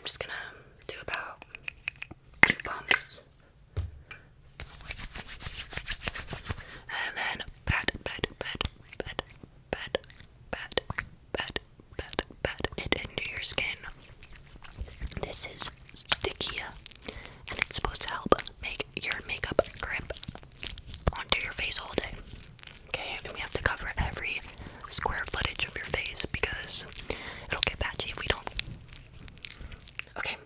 just gonna do about 2 bumps. And then pat it into your skin. This is sticky, and it's supposed to help make your makeup grip onto your face all day. Okay, and we have to cover every square footage of your face because it'll get patchy if we don't. Okay,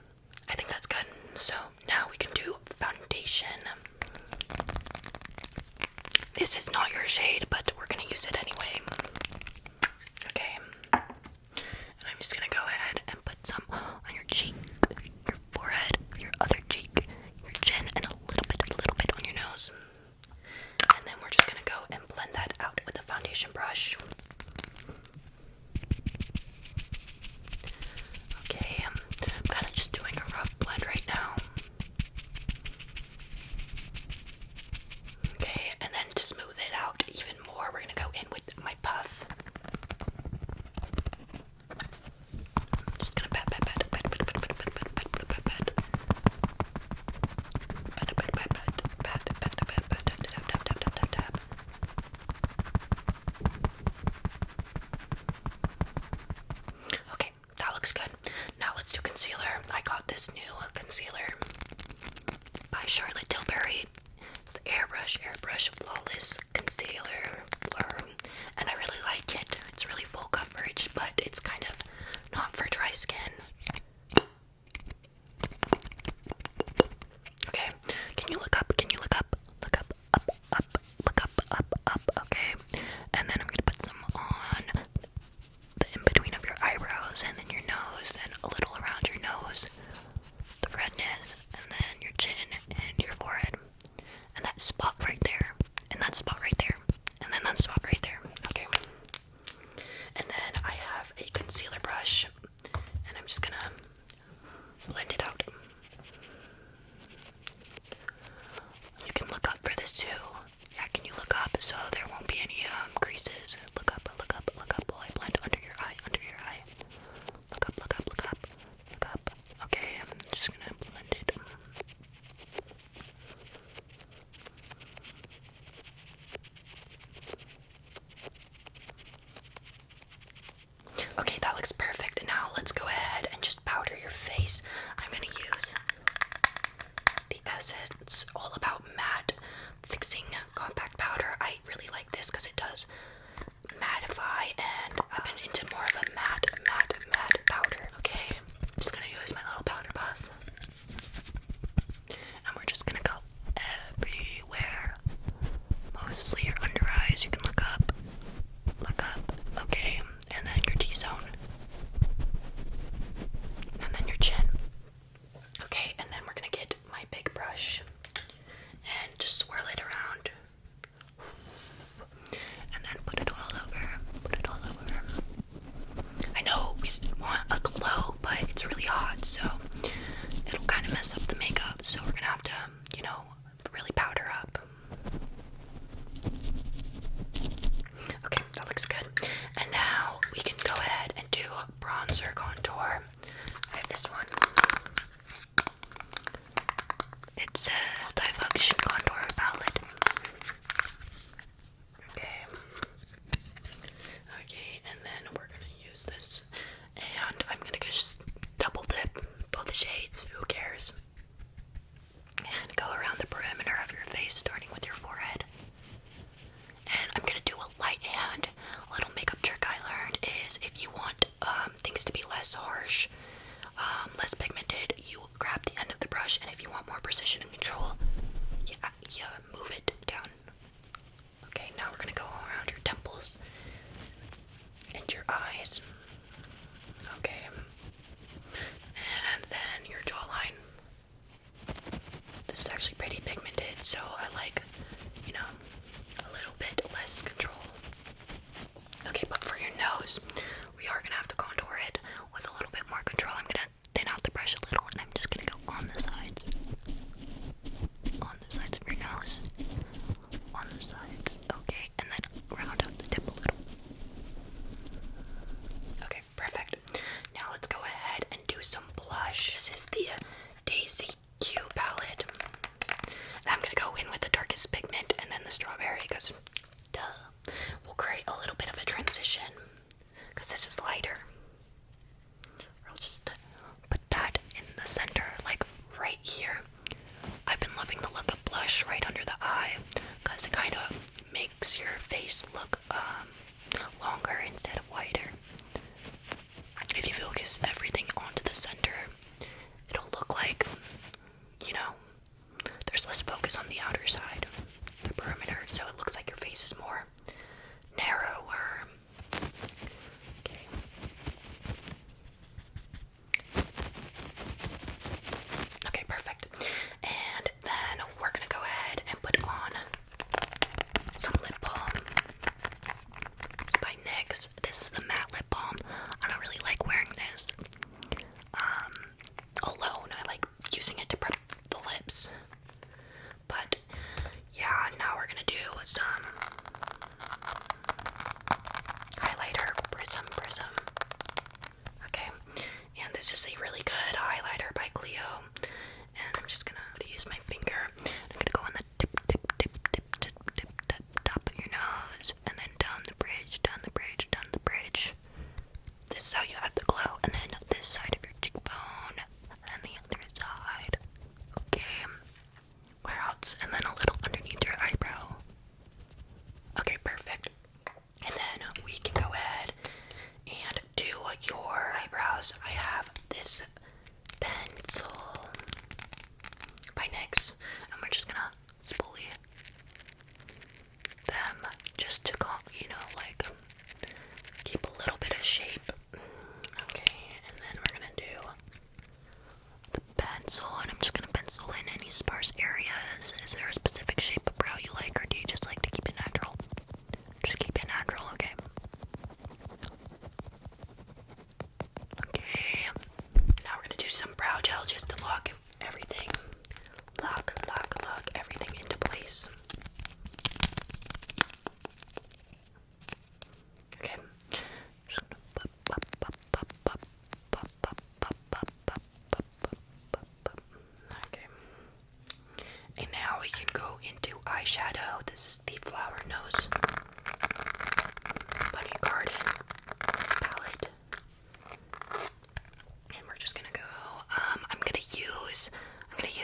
I think that's good. So now we can do foundation. This is not your shade, but we're gonna use it anyway. Okay, and I'm just gonna go ahead and put some on your cheek, your forehead, your other cheek, your chin, and a little bit on your nose. And then we're just gonna go and blend that out with a foundation brush. Okay, I'm kind of just doing a rough blend right now. Okay, and then to smooth it out even more, we're gonna go in with my puff. I'm just gonna pat. Okay, that looks good. Now let's do concealer. I got this new concealer by Charlotte Tilbury. It's the Airbrush Flawless Concealer Blur, and I really like it. It's really full coverage, but it's kind of not for dry skin. Okay, can you look up? Look up, okay. And then I'm gonna put some on the in between of your eyebrows, and then your nose, and a little around your nose, the redness, and then your chin and your forehead, and that spot right there, and that spot right there, and then that spot right there. Okay. And then I have a concealer brush, and I'm just gonna blend it out. You can look up for this too. Yeah, can you look up so there won't be any creases? Look up while I blend under your eye. Look up. Okay, I'm just gonna blend it. Okay, that looks perfect. And now let's go ahead and just powder your face. I'm gonna use the Essence All About Matte Fixing Compact Powder. I really like this because it does mattify, and I've been into more of a matte powder. Okay, I'm just gonna use my little powder puff, and we're just gonna go everywhere. Mostly your under eyes. You can look up. Okay, and then your T-zone, and then your chin. Okay, and then we're gonna get my big brush and just swirl it around, and then put it all over. I know we want a glow, but it's really hot, so it'll kind of mess up the makeup, so we're gonna have to, really powder up. Okay, that looks good. And now we can go ahead and do bronzer contour. I have this one. It's a multifunction contour palette. Okay, and then we're gonna use this, and I'm gonna just double dip both the shades. Who cares? And go around the perimeter of your face, starting with your forehead. And I'm gonna do a light hand. A little makeup trick I learned is if you want things to be less harsh, less pigmented, you grab the end of the brush, and if you want more precision and control, you move it down. Okay, now we're gonna go around your temples and your eyes. Okay, and then your jawline. This is actually pretty pigmented, so I like, a little bit less control. Okay, but for your nose, we are gonna have to contour it with a little bit more control. I'm gonna thin out the brush a little, and I'm just gonna go on the sides of your nose, on the sides. Okay, and then round out the tip a little. this side of your cheekbone and the other side. Okay. Where else? And then a little underneath your eyebrow. Okay, perfect. And then we can go ahead and do your eyebrows. I have this pencil by NYX, and we're just gonna spoolie them just to like keep a little bit of shape. Okay, and then we're gonna do the pencil, and I'm just gonna pencil in any sparse areas. Is there a specific shape of brow you like, or do you just like to keep it natural? Just keep it natural, okay? Okay, now we're gonna do some brow gel just to lock everything. Lock everything into place. Okay. Okay. And now we can go into eyeshadow. This is the Flower Nose Bunny Garden palette. And we're just gonna go, I'm gonna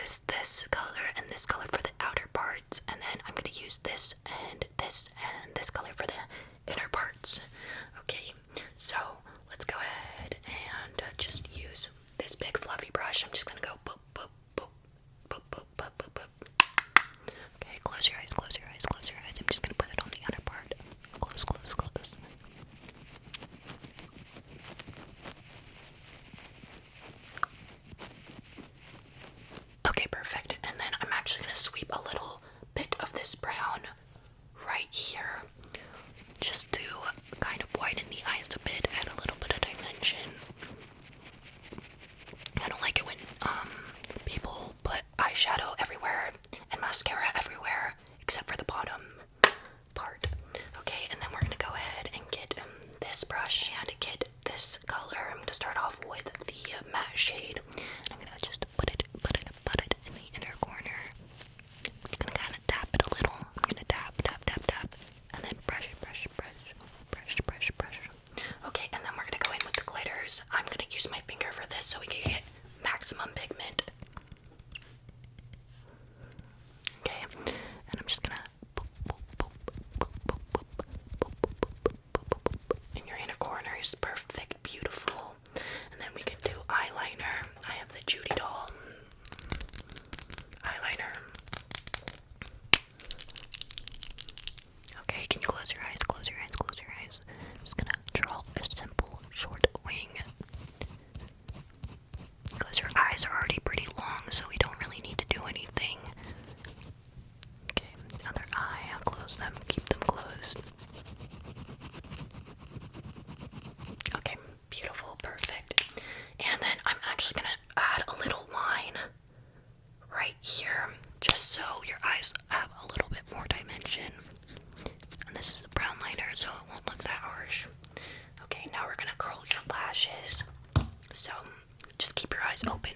use this color and this color for the outer parts, and then I'm gonna use this and this color for the inner parts. Okay, so let's go ahead and just use this big fluffy brush. I'm just gonna go boop, boop, boop, boop, boop, boop, boop, boop. Okay, close your eyes, close your eyes, close your eyes. I'm just gonna put it on the outer part. Close, close, close. Okay, perfect. And then I'm actually gonna sweep a little bit of this brown right here, just to kind of widen the eyes a bit, add a little bit of dimension. I don't like it when people put eyeshadow everywhere and mascara everywhere except for the bottom part. Okay, and then we're gonna go ahead and get this brush and get this color. I'm gonna start off with the matte shade. I'm gonna just put it in the inner corner. Just gonna kind of tap it a little. I'm gonna tap, and then brush. Okay, and then we're gonna go in with the glitters. I'm gonna use my finger for this so we can get maximum pigment. Okay, and I'm just gonna in your inner corners. Perfect, beautiful. And then we can do eyeliner. I have the Judy Doll eyeliner. Okay, can you close your eyes? Close your eyes, close your eyes. I'm just gonna draw a simple short wing. Because your eyes are already pretty long, so we don't really need to do anything. Okay, other eye, I'll close them, keep them closed. Okay, beautiful, perfect. And then I'm actually gonna add a little line right here, just so your eyes have a little bit more dimension. And this is a brown liner, so it won't look that harsh. Okay, now we're gonna curl your lashes. So just keep your eyes open,